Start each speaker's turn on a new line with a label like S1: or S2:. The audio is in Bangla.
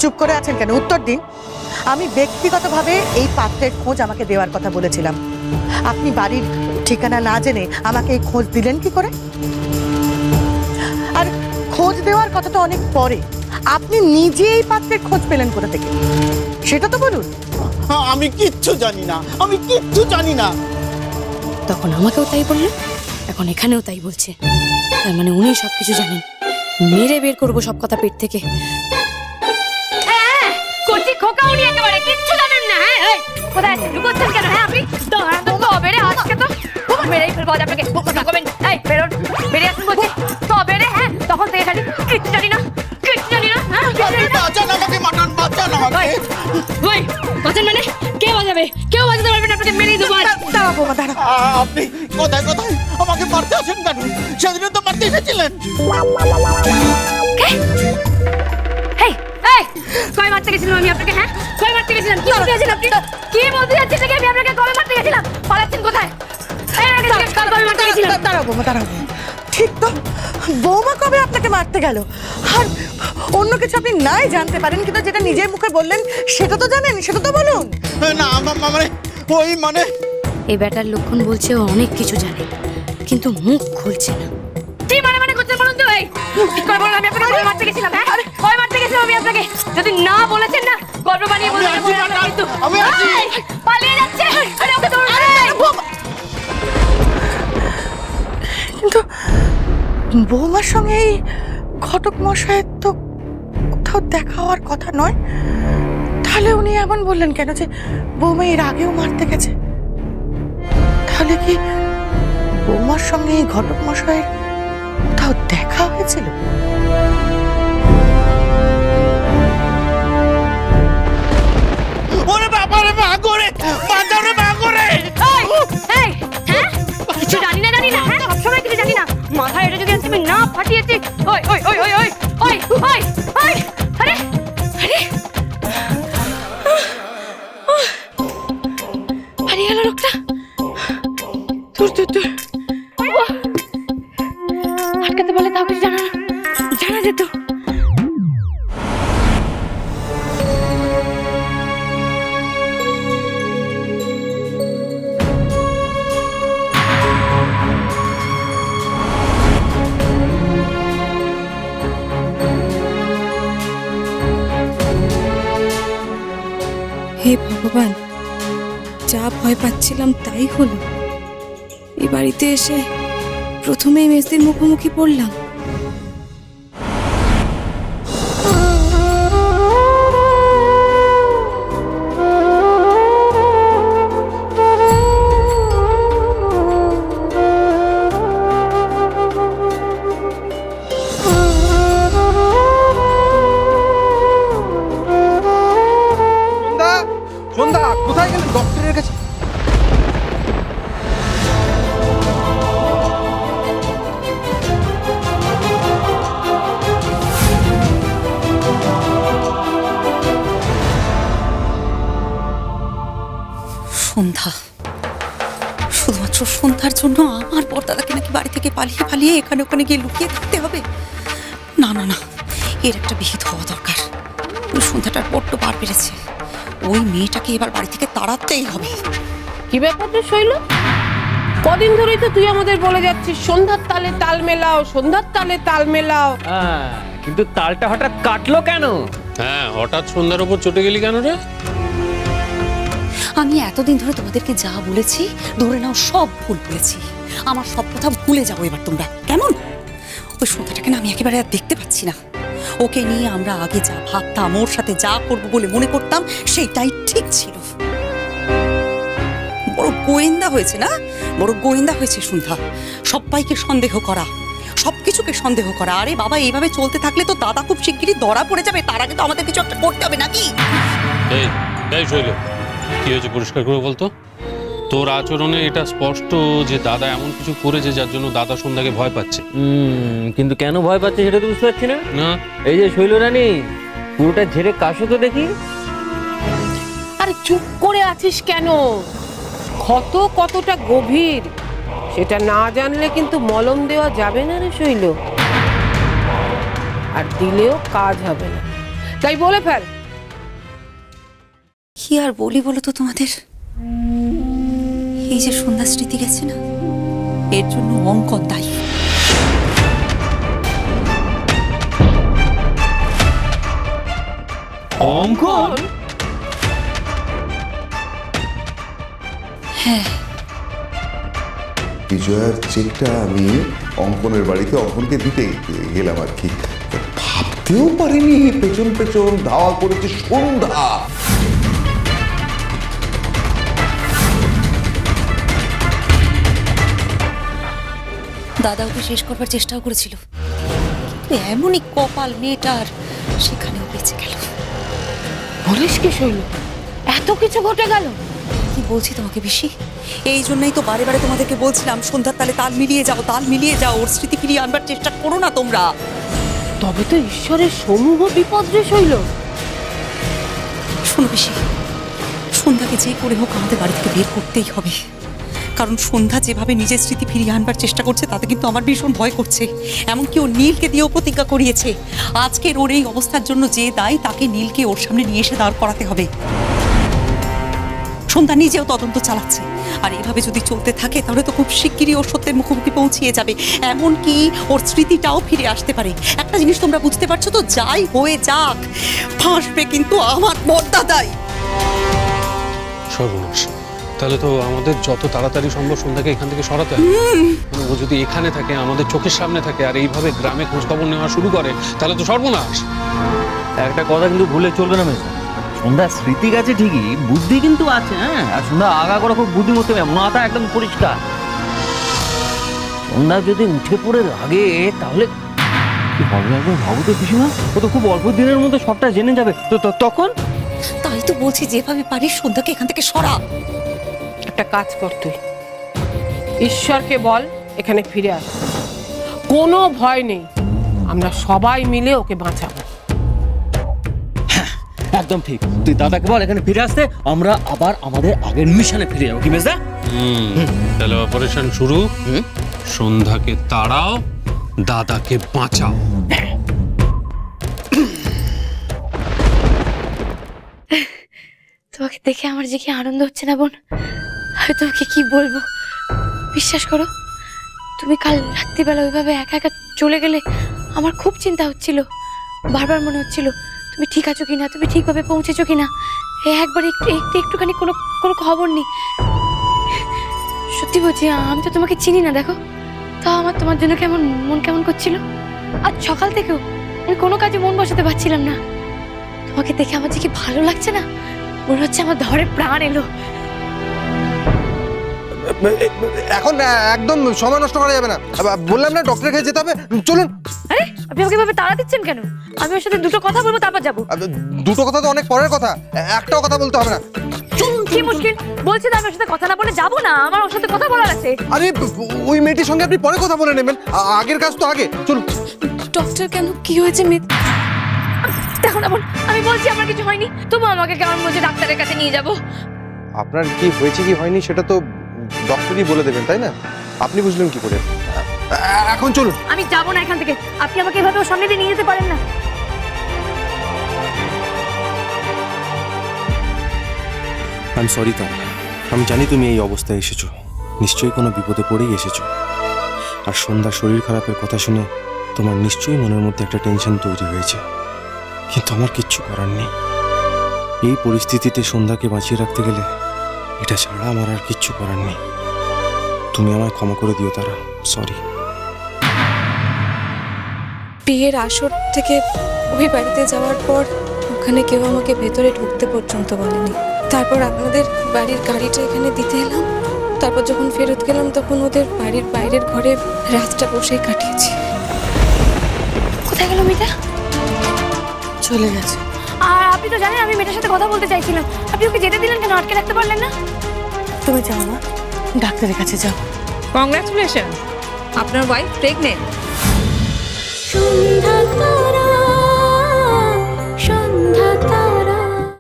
S1: চুপ করে আছেন কেন? উত্তর দিন। আমি ব্যক্তিগতভাবে এই পাত্রের খোঁজ আমাকে দেওয়ার কথা বলেছিলাম। আপনি বাড়ির ঠিকানা না জেনে আমাকে এই খোঁজ দিলেন কি করে? আর খোঁজ দেওয়ার কথা তো অনেক পরে। আপনি নিজে এই পাত্রের খোঁজ পেলেন কোথা থেকে সেটা তো বলুন।
S2: আমি কিচ্ছু জানি না, আমি কিচ্ছু জানি না।
S3: তখন আমাকেও তাই বললেন, এখন এখানেও তাই বলছে। তার মানে উনি সবকিছু জানেন। মেরে বের করবো সব কথা পেট থেকে।
S4: করছি খোকা, উনি একেবারে কিচ্ছু জানেন না। হ্যাঁ কোথায় লুকোচ্ছেন কেন? হ্যাঁ আপনি তবে রে আজকে তো মেরেই ফেলবো আপনাকে। এই বেরোন, বেরিয়ে আসুন বলছি। তবে রে হ্যাঁ তখন থেকে খালি কিচ্ছু জানি না, কিচ্ছু জানি না। হ্যাঁ
S2: বাঁচান আমাকে, মাটন বাঁচান আমাকে।
S4: ওই বাঁচান মানে কে বাঁচাবে? কেউ বাঁচাতে পারবে না, আপনাকে মেরেই দেবো।
S1: দাঁড়াও বোমা, দাঁড়াও।
S2: আপনি কোথায় কোথায় আমাকে মারতে আছেন কেন? সেদিন তো মারতে এসেছিলেন।
S4: কবে মারতে গেছিলাম আমি আপনাকে? হ্যাঁ কবে মারতে গেছিলাম? কি বলতে যাচ্ছেন আপনি? কি বলতে যাচ্ছেন থেকে? আমি আপনাকে কবে মারতে গেছিলাম? পালাচ্ছেন কোথায়? কবে মারতে গেছিলাম?
S1: দাঁড়াও বোমা, দাঁড়াও। ঠিক তো, বৌমা কবে আপনাকে মারতে গেল? আর অন্য কিছু আপনি নাই জানতে পারেন, কিন্তু যেটা নিজের মুখে বললেন সেটা তো জানেন, সেটা তো বলুন।
S2: না মানে ওই মানে
S3: এই ব্যাটার লক্ষণ বলছে ও অনেক কিছু জানে, কিন্তু মুখ খুলছে না।
S4: কি মানে করছেন বলুন তো? ভাই ঠিক করে বলুন, আমি আপনাকে কবে মারতে গেছিলাম? হ্যাঁ কবে মারতে গেছিলাম আমি আপনাকে? যদি না বলেছেন না গল্প বানিয়ে বলবেন। কিন্তু পালিয়ে যাচ্ছে। আরে ওকে ধরুন।
S1: কিন্তু বৌমার সঙ্গে এই ঘটক মশাইয়ের তো কোথাও দেখা হওয়ার কথা নয়। তাহলে উনি এমন বললেন কেন যে বৌমা এর আগেও মারতে গেছে? তাহলে কি বৌমার সঙ্গে এই ঘটক মশাইয়ের কোথাও দেখা হয়েছিল?
S2: ওরে বাবা রে, মা করে বাঁচাও রে, মা করে।
S4: কিছু জানি না, হ্যাঁ সবসময় কিছু জানি না। মাথায় এটা যদি আমি না ফাটিয়েছি। ওই ওই ওই ওই ওই ওই ওই ওই আরে আরে হারিয়ে গেল লোকটা। দূর দূর দূর আটকাতে বলে তাও কিছু জানা যেত।
S3: হে ভগবান, যা ভয় পাচ্ছিলাম তাই হলো। এই বাড়িতে এসে প্রথমেই মেসদির মুখোমুখি পড়লাম।
S5: সন্ধ্যা কোথায় গেলেন? ডক্টরের কাছে।
S6: সন্ধ্যা, শুধুমাত্র সন্ধ্যার জন্য আমার পর্দাদাকে নাকি বাড়ি থেকে পালিয়ে পালিয়ে এখানে ওখানে গিয়ে লুকিয়ে থাকতে হবে? না না না, এর একটা বিহিত হওয়া দরকার। ওই সন্ধ্যাটার বড্ড বার বেড়েছে। ওই মেয়েটাকে এবার বাড়ি থেকে তাড়াতেই হবে।
S7: কি ব্যাপার রে শৈল? কদিন ধরেই তো তুই আমাদের বলে যাচ্ছিস সন্ধ্যার তালে তাল মেলাও, সন্ধ্যার তালে তাল মেলাও।
S8: কিন্তু তালটা হঠাৎ কাটলো কেন?
S9: হ্যাঁ, হঠাৎ সন্ধ্যার উপর চটে গেলি কেন রে?
S6: আমি এতদিন ধরে তোমাদেরকে যা বলেছি ধরে নাও সব ভুল বলেছি। আমার সব কথা ভুলে যাবো এবার তোমরা, কেমন? ওই সন্ধ্যাটাকে না আমি একেবারে আর দেখতে পাচ্ছি না। ওকে নিয়ে আমরা আগে যা ভাবতাম, ওর সাথে যা করবো বলে মনে করতাম, সেইটাই ঠিক ছিল। বড় গোয়েন্দা হয়েছে না, বড় গোয়েন্দা হয়েছে সন্ধ্যা। সবাইকে সন্দেহ করা, সবকিছুকে সন্দেহ করা। আরে বাবা, এইভাবে চলতে থাকলে তো দাদা খুব শিগগিরই ধরা পড়ে যাবে। তার আগে তো আমাদের কিছু একটা করতে হবে নাকি?
S9: এই শৈল, কি হয়েছে পরিষ্কার করে বলতো? তোর আচরণে এটা স্পষ্ট যে দাদা এমন কিছু করেছে যার জন্য দাদা সন্ধ্যাকে ভয় পাচ্ছে।
S8: কিন্তু কেন ভয় পাচ্ছে সেটা তো বুঝতে পারছি না।
S9: না,
S8: এই যে শৈল রানী, পুরোটা ঝেড়ে কাশো তো দেখি।
S7: আরে চুপ করে আছিস কেন? ক্ষত কতটা গভীর সেটা না জানলে কিন্তু মলম দেওয়া যাবে না রে শৈল। আর দিলেও কাজ হবে না। তাই বলে ফেল।
S6: কি আর বলি বলো তো তোমাদের? এই যে সন্ধ্যা স্মৃতি গেছে না, এর জন্য অঙ্কন দায়ী।
S8: অঙ্কন?
S6: হ্যাঁ,
S10: বিজয়ার চেকটা আমি অঙ্কনের বাড়িতে অঙ্কনকে দিতে গেলাম আর কি। ভাবতেও পারিনি পেছন পেছন ধাওয়া করেছে সন্ধ্যা।
S6: দাদা ওকে শেষ করবার চেষ্টাও করেছিল, কিন্তু এমনই কপাল মেয়েটার, সেখানেও বেঁচে গেল।
S7: বলিস কি শৈল, এত কিছু ঘটে গেল?
S6: কি বলছি তোমাকে বেশি, এই জন্যই তো বারে বারে তোমাদেরকে বলছিলাম সন্ধ্যার তালে তাল মিলিয়ে যাও, তাল মিলিয়ে যাও, ওর স্মৃতি ফিরিয়ে আনবার চেষ্টা করো না তোমরা।
S7: তবে তো ঈশ্বরের সমূহ বিপদ রে শৈল।
S6: শোনো বেশি, সন্ধ্যাকে যে করে হোক আমাদের বাড়ি থেকে বের করতেই হবে, কারণ সন্ধ্যা যেভাবে নিজের স্মৃতি ফিরিয়ে আনবার চেষ্টা করছে তাতে কিন্তু আমার ভীষণ ভয় করছে। এমনকি ও নীলকে দিয়েও প্রতিজ্ঞা করিয়েছে আজকের ওর এই অবস্থার জন্য যে দায়ী তাকে নীলকে ওর সামনে নিয়ে এসে দাঁড় করাতে হবে। সন্ধ্যা নিজেও তদন্ত চালাচ্ছে, আর এভাবে যদি চলতে থাকে তাহলে তো খুব শিগগিরই ওর সত্যের মুখোমুখি পৌঁছিয়ে যাবে, এমনকি ওর স্মৃতিটাও ফিরে আসতে পারে। একটা জিনিস তোমরা বুঝতে পারছো তো, যাই হয়ে যাক ফাঁসবে কিন্তু আমার মর্যাদাই।
S9: সর্বনাশ, তাহলে তো আমাদের যত তাড়াতাড়ি সম্ভব সন্ধ্যাকে এখান থেকে সরাতে হবে। ও যদি এখানে থাকে, আমাদের চোখের সামনে থাকে, আর এইভাবে গ্রামে খোঁজখবর নেওয়া শুরু করে, তাহলে তো সর্বনাশ।
S8: একটা কথা কিন্তু ভুলে চলবে না মেজদা, সন্ধ্যা স্মৃতি গেছে ঠিকই, বুদ্ধি কিন্তু আছে। হ্যাঁ, আর সন্ধ্যা আগা করা খুব বুদ্ধিমতী, মাথা একদম পরিষ্কার। সন্ধ্যা যদি উঠে পড়ে লাগে তাহলে কি হবে একদম ভাবো তো পিসিমা, ও তো খুব অল্প দিনের মধ্যে সবটা জেনে যাবে, তো তখন?
S6: তাই তো বলছি যেভাবে পারিস সন্ধ্যাকে এখান থেকে সরা।
S7: একটা কাজ কর, তুই ঈশ্বরকে বল এখানে ফিরে আস, কোনো ভয় নেই, আমরা সবাই মিলে ওকে বাঁচাবো।
S8: একদম ঠিক, তুই দাদাকে বল এখানে ফিরে আসতে, আমরা আবার আমাদের আগের মিশনে ফিরে যাবো। কি মেজদা?
S9: তাহলে অপারেশন শুরু। সন্ধ্যাকে তাড়াও, দাদাকে বাঁচাও।
S4: তোমাকে দেখে আমার যে কি আনন্দ হচ্ছে না বোন, আমি তোমাকে কি বলবো। বিশ্বাস করো, তুমি কাল রাত্রিবেলা ওইভাবে একা একা চলে গেলে আমার খুব চিন্তা হচ্ছিল। বারবার মনে হচ্ছিল তুমি ঠিক আছো কিনা, তুমি ঠিকভাবে পৌঁছেছো কিনা। একবার একটুখানি কোনো কোনো খবর নেই। সত্যি বলছি, আমি তো তোমাকে চিনি না, দেখো তাও আমার তোমার জন্য মন কেমন করছিল। আর সকাল থেকেও আমি কোনো কাজে মন বসাতে পারছিলাম না। তোমাকে দেখে আমার যে কি ভালো লাগছে না, মনে হচ্ছে আমার ধরে প্রাণ এলো।
S5: এখন একদম সময় নষ্ট করা যাবে না, বললাম না ডক্টরের কাছে যেতে হবে, চলুন।
S4: আরে আপনি আমাকে এভাবে তাড়া দিচ্ছেন কেন? আমি ওর সাথে দুটো কথা বলবো, তারপর যাবো।
S5: দুটো কথা তো অনেক পরের কথা, একটাও কথা বলতে হবে না।
S4: কি মুশকিল বলছি তো, আমি ওর সাথে কথা না বলে যাবো না, আমার ওর সাথে কথা বলার আছে।
S5: আরে ওই মেয়েটির সঙ্গে আপনি পরে কথা বলে নেবেন, আগের কাজ তো আগে, চলুন।
S3: ডক্টর কেন, কি হয়েছে?
S4: দেখো না বোন, আমি বলছি আমার কিছু হয়নি, তবু আমাকে কেমন বলছে ডাক্তারের কাছে নিয়ে যাবো।
S5: আপনার কি হয়েছে কি হয়নি সেটা তো ডক্টরই বলে দেবেন, তাই না? আপনি বুঝলেন কি করে? এখন চলুন।
S4: আমি যাবো না এখান থেকে, আপনি আমাকে এভাবে ওর সামনে দিয়ে নিয়ে যেতে পারেন না।
S11: আই এম সরি তারা, আমি জানি তুমি এই অবস্থায় এসেছো, নিশ্চয়ই কোনো বিপদে পড়েই এসেছো। আর সন্ধ্যার শরীর খারাপের কথা শুনে তোমার নিশ্চয়ই মনের মধ্যে একটা টেনশন তৈরি হয়েছে, কিন্তু আমার কিচ্ছু করার নেই। এই পরিস্থিতিতে সন্ধ্যাকে বাঁচিয়ে রাখতে গেলে এটা ছাড়া আমার আর কিচ্ছু করার নেই। তুমি আমায় ক্ষমা করে দিও তারা, সরি।
S3: বিয়ের আসর থেকে ওই বাড়িতে যাওয়ার পর ওখানে কেউ আমাকে ভেতরে ঢুকতে পর্যন্ত বলেনি। তারপর আপনাদের বাড়ির গাড়িটা এখানে দিতে এলাম, তারপর যখন ফেরত গেলাম তখন ওদের বাড়ির বাইরের ঘরে রাতটা বসেই কাটিয়েছি।
S4: কোথায় গেল মেয়েটা?
S1: চলে গেছে।
S4: আর আপনি তো জানেন আমি মেয়েটার সাথে কথা বলতে চাইছিলাম, আপনি ওকে যেতে দিলেন কেন? আটকে রাখতে পারলেন না?
S1: তুমি যাও মা, ডাক্তারের কাছে যাও।
S3: কংগ্রাচুলেশন, আপনার ওয়াইফ প্রেগনেন্ট।